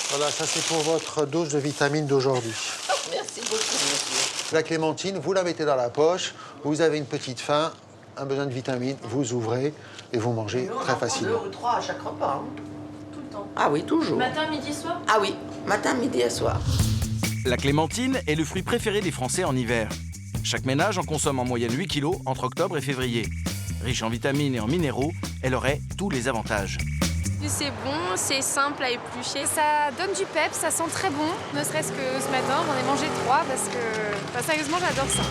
Voilà, ça c'est pour votre dose de vitamines d'aujourd'hui. Merci beaucoup, monsieur. La clémentine, vous la mettez dans la poche, vous avez une petite faim, un besoin de vitamines, vous ouvrez et vous mangez très facilement. 2 ou 3 à chaque repas. Hein. Tout le temps. Ah oui, toujours. Matin, midi, soir? Ah oui, matin, midi et soir. La clémentine est le fruit préféré des Français en hiver. Chaque ménage en consomme en moyenne 8 kilos entre octobre et février. Riche en vitamines et en minéraux, elle aurait tous les avantages. C'est bon, c'est simple à éplucher. Ça donne du peps, ça sent très bon. Ne serait-ce que ce matin, j'en ai mangé 3 parce que, enfin, sérieusement, j'adore ça.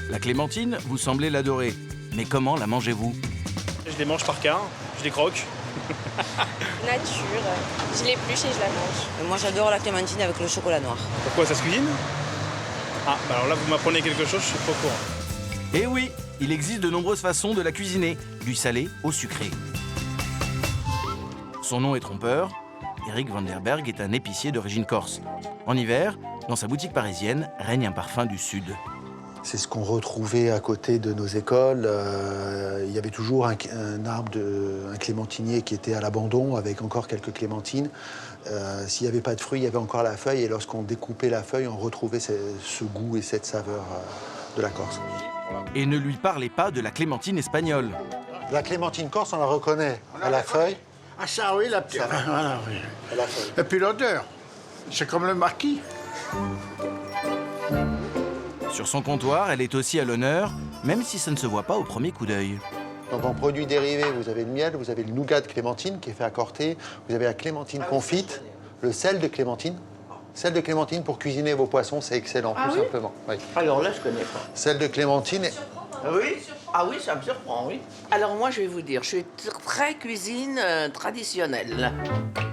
La clémentine, vous semblez l'adorer. Mais comment la mangez-vous? Je les mange par quart, je les croque. Nature, je l'épluche et je la mange. Moi, j'adore la clémentine avec le chocolat noir. Pourquoi ça se cuisine? Ah, bah alors là, vous m'apprenez quelque chose, je suis pas au courant. Eh oui, il existe de nombreuses façons de la cuisiner, du salé au sucré. Son nom est trompeur. Eric van der Berg est un épicier d'origine corse. En hiver, dans sa boutique parisienne, règne un parfum du sud. C'est ce qu'on retrouvait à côté de nos écoles. Il y avait toujours un arbre, un clémentinier qui était à l'abandon avec encore quelques clémentines. S'il n'y avait pas de fruits, il y avait encore la feuille. Et lorsqu'on découpait la feuille, on retrouvait ce goût et cette saveur de la Corse. Et ne lui parlez pas de la clémentine espagnole. La clémentine corse, on la reconnaît à la feuille. Ah ça oui, la petite. Voilà, oui. À la feuille. Et puis l'odeur, c'est comme le marquis. Sur son comptoir, elle est aussi à l'honneur, même si ça ne se voit pas au premier coup d'œil. Donc en produits dérivés, vous avez le miel, vous avez le nougat de clémentine qui est fait à Corté, vous avez la clémentine confite, le sel de clémentine. Sel de clémentine pour cuisiner vos poissons, c'est excellent, tout simplement. Oui. Alors là, je connais pas. Sel de clémentine. Oui? Ah oui, ça me surprend, oui. Alors moi, je vais vous dire, je suis très cuisine traditionnelle.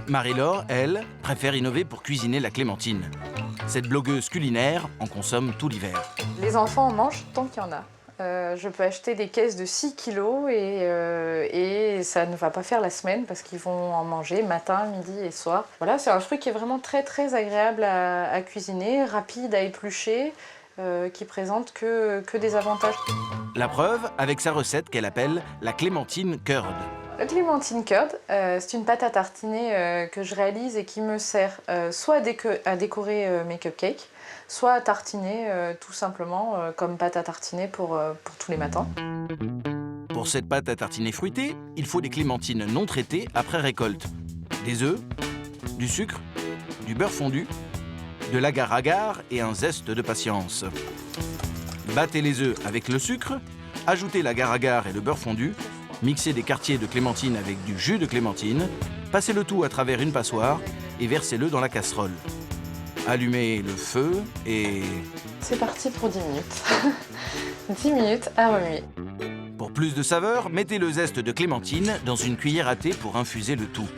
Marie-Laure, elle, préfère innover pour cuisiner la clémentine. Cette blogueuse culinaire en consomme tout l'hiver. Les enfants en mangent tant qu'il y en a. Je peux acheter des caisses de 6 kilos et ça ne va pas faire la semaine parce qu'ils vont en manger matin, midi et soir. Voilà, c'est un fruit qui est vraiment très très agréable à cuisiner, rapide à éplucher, qui présente que des avantages. La preuve avec sa recette qu'elle appelle la clémentine curd. La clémentine curd, c'est une pâte à tartiner que je réalise et qui me sert soit à décorer mes cupcakes, soit à tartiner tout simplement comme pâte à tartiner pour tous les matins. Pour cette pâte à tartiner fruitée, il faut des clémentines non traitées après récolte. Des œufs, du sucre, du beurre fondu, de l'agar-agar et un zeste de patience. Battez les œufs avec le sucre, ajoutez l'agar-agar et le beurre fondu, mixez des quartiers de clémentine avec du jus de clémentine, passez le tout à travers une passoire et versez-le dans la casserole. Allumez le feu et... C'est parti pour 10 minutes. 10 minutes à remuer. Pour plus de saveur, mettez le zeste de clémentine dans une cuillère à thé pour infuser le tout.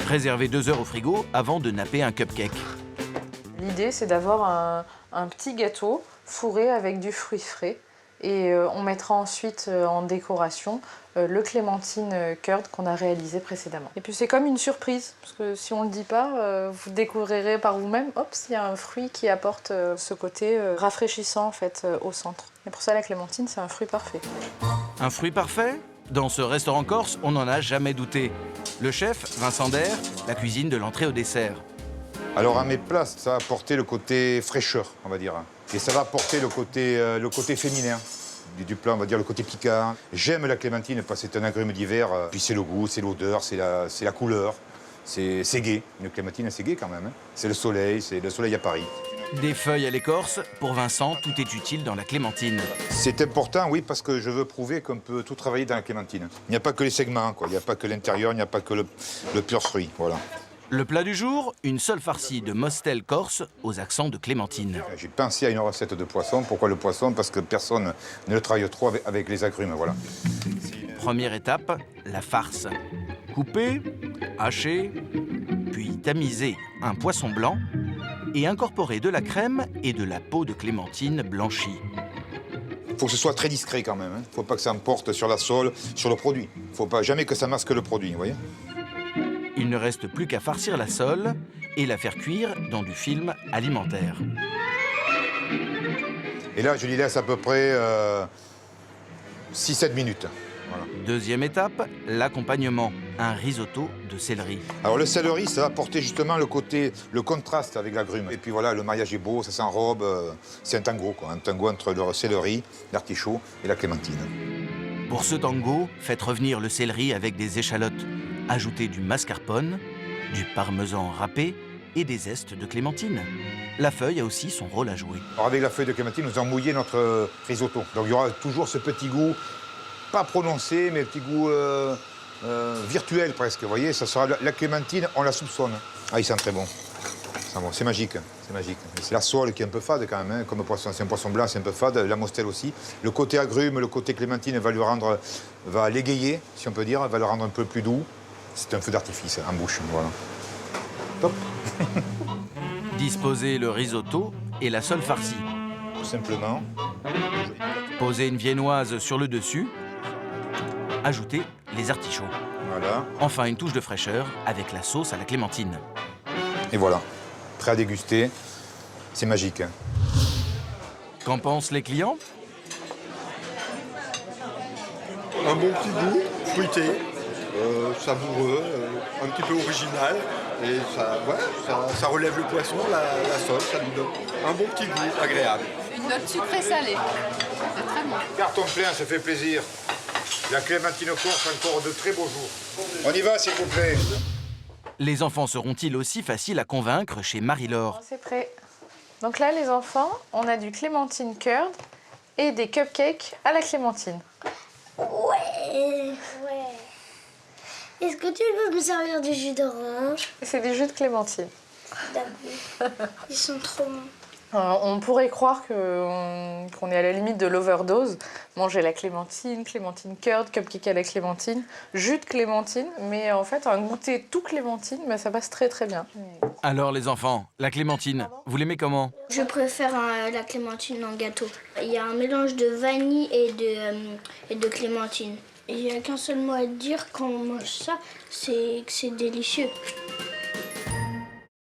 Réservez 2 heures au frigo avant de napper un cupcake. L'idée, c'est d'avoir un petit gâteau fourré avec du fruit frais. Et on mettra ensuite en décoration le clémentine curd qu'on a réalisé précédemment. Et puis c'est comme une surprise, parce que si on ne le dit pas, vous découvrirez par vous-même, hop, il y a un fruit qui apporte ce côté rafraîchissant en fait au centre. Et pour ça, la clémentine, c'est un fruit parfait. Un fruit parfait? Dans ce restaurant corse, on n'en a jamais douté. Le chef, Vincent Der, la cuisine de l'entrée au dessert. Alors à mes plats, ça va apporter le côté fraîcheur, on va dire. Et ça va apporter le côté féminin du plat, on va dire le côté piquant. J'aime la clémentine parce que c'est un agrume d'hiver. Puis c'est le goût, c'est l'odeur, c'est la couleur. C'est gai. Une clémentine, c'est gai quand même. Hein. C'est le soleil à Paris. Des feuilles à l'écorce, pour Vincent, tout est utile dans la clémentine. C'est important, oui, parce que je veux prouver qu'on peut tout travailler dans la clémentine. Il n'y a pas que les segments, quoi. Il n'y a pas que l'intérieur, il n'y a pas que le pur fruit, voilà. Le plat du jour, une seule farcie de mostel corse aux accents de clémentine. J'ai pensé à une recette de poisson. Pourquoi le poisson? Parce que personne ne le travaille trop avec les agrumes, voilà. Première étape, la farce. Couper, hacher, puis tamiser un poisson blanc et incorporer de la crème et de la peau de clémentine blanchie. Il faut que ce soit très discret quand même. Il ne faut pas que ça emporte sur la sole, sur le produit. Il ne faut pas jamais que ça masque le produit, vous voyez. Il ne reste plus qu'à farcir la sole et la faire cuire dans du film alimentaire. Et là, je lui laisse à peu près 6-7 minutes. Voilà. Deuxième étape, l'accompagnement. un risotto de céleri. Alors le céleri, ça va apporter justement le contraste avec l'agrume. Et puis voilà, le mariage est beau, ça s'enrobe. C'est un tango, quoi. Un tango entre le céleri, l'artichaut et la clémentine. Pour ce tango, faites revenir le céleri avec des échalotes. Ajoutez du mascarpone, du parmesan râpé et des zestes de clémentine. La feuille a aussi son rôle à jouer. Alors avec la feuille de clémentine, nous allons mouiller notre risotto. Donc il y aura toujours ce petit goût, pas prononcé, mais petit goût virtuel presque. Vous voyez, ça sera la clémentine, on la soupçonne. Ah, il sent très bon. C'est magique, c'est magique. C'est la sole qui est un peu fade quand même, hein, comme poisson. C'est un poisson blanc, c'est un peu fade, la mostelle aussi. Le côté agrume, le côté clémentine va l'égayer, si on peut dire, va le rendre un peu plus doux. C'est un feu d'artifice en bouche, voilà. Top. Disposez le risotto et la sole farcie. Tout simplement. Posez une viennoise sur le dessus. Ajoutez les artichauts. Voilà. Enfin, une touche de fraîcheur avec la sauce à la clémentine. Et voilà, prêt à déguster. C'est magique. Hein. Qu'en pensent les clients? Un bon petit goût, fruité, savoureux, un petit peu original. Et ça relève le poisson, la sauce, ça lui donne un bon petit goût agréable. Une note sucrée salée. C'est très bon. Carton plein, ça fait plaisir. La clémentine corse, encore de très beaux jours. On y va, s'il vous plaît. Les enfants seront-ils aussi faciles à convaincre chez Marie-Laure? C'est prêt. Donc là, les enfants, on a du clémentine curd et des cupcakes à la clémentine. Ouais. Est-ce que tu veux me servir du jus d'orange? C'est du jus de clémentine. D'accord. Ils sont trop bons. On pourrait croire qu'on est à la limite de l'overdose. Manger la clémentine, clémentine curd, cupcake à la clémentine, jus de clémentine. Mais en fait, un goûter tout clémentine, ça passe très très bien. Alors les enfants, la clémentine, vous l'aimez comment? Je préfère la clémentine en gâteau. Il y a un mélange de vanille et de clémentine. Il n'y a qu'un seul mot à dire quand on mange ça, c'est que c'est délicieux.